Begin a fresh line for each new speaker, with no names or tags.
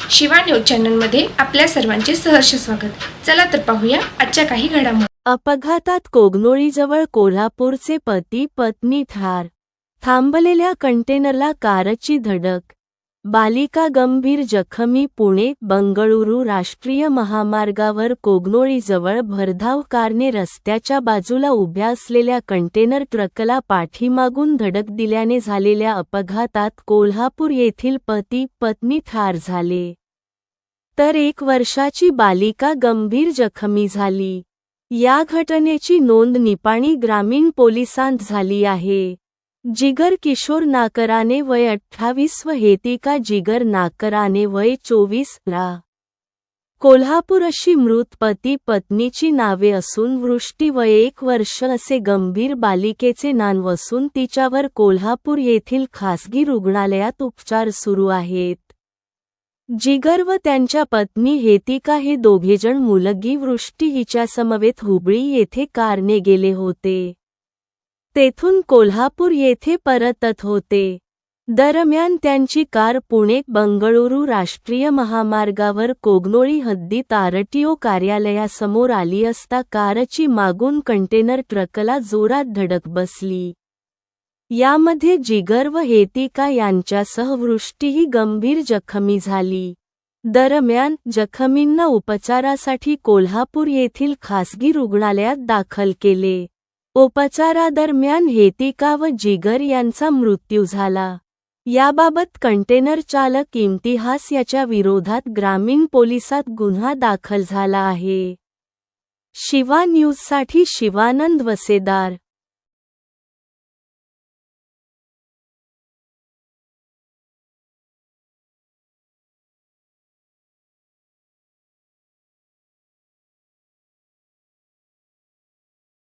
Shiva news चॅनलमध्ये आपल्या सर्वांचे सहर्ष स्वागत। चला तर पाहूया आजच्या काही घडामोडी।
अपघातात कोगनोळीजवळ कोल्हापूरचे पती पत्नी ठार, थांबलेल्या कंटेनरला कारची धडक, बालिका गंभीर जखमी। पुणे बंगळुरू राष्ट्रीय महामार्गावर कोगनोळीजवळ भरधाव कारने रस्त्याच्या बाजूला उभ्या असलेल्या कंटेनर ट्रकला पाठीमागून धडक दिल्याने झालेल्या अपघातात कोल्हापूर येथील पती पत्नी ठार झाले, तर 1 वर्षाची बालिका गंभीर जखमी झाली। या घटनेची नोंद निपाणी ग्रामीण पोलिसांत झाली आहे। जिगर किशोर नाकराने वय 28 व हेतिका जिगर नाकराने वय 24 रा। कोल्हापूर अशी मृत पती पत्नीची नावे असून वृष्टी वय 1 वर्ष असे गंभीर बालिकेचे नाव असून तिच्यावर कोल्हापूर येथील खासगी रुग्णालयात उपचार सुरू आहेत। जिगर व त्यांच्या पत्नी हेतिका हे दोघेजण मुलगी वृष्टी हिच्यासमवेत हुबळी येथे कारने गेले होते। तेथून कोल्हापूर येथे परतत होते। दरम्यान त्यांची कार पुणे बंगळुरू राष्ट्रीय महामार्गावर कोगनोळी हद्दीत आरटीओ कार्यालयासमोर आली असता कारची मागून कंटेनर ट्रकला जोरात धडक बसली। यामध्ये जिगर व हेतिका यांच्यासह वृष्टीही गंभीर जखमी झाली। दरम्यान जखमींना उपचारासाठी कोल्हापूर येथील खासगी रुग्णालयात दाखल केले। उपचारादरम्यान हेतिका व जिगर यांचा मृत्यू झाला। याबाबत कंटेनर चालक इम्तिहास याच्या विरोधात ग्रामीण पोलिसात गुन्हा दाखल झाला आहे। शिवा न्यूजसाठी शिवानंद वसेदार।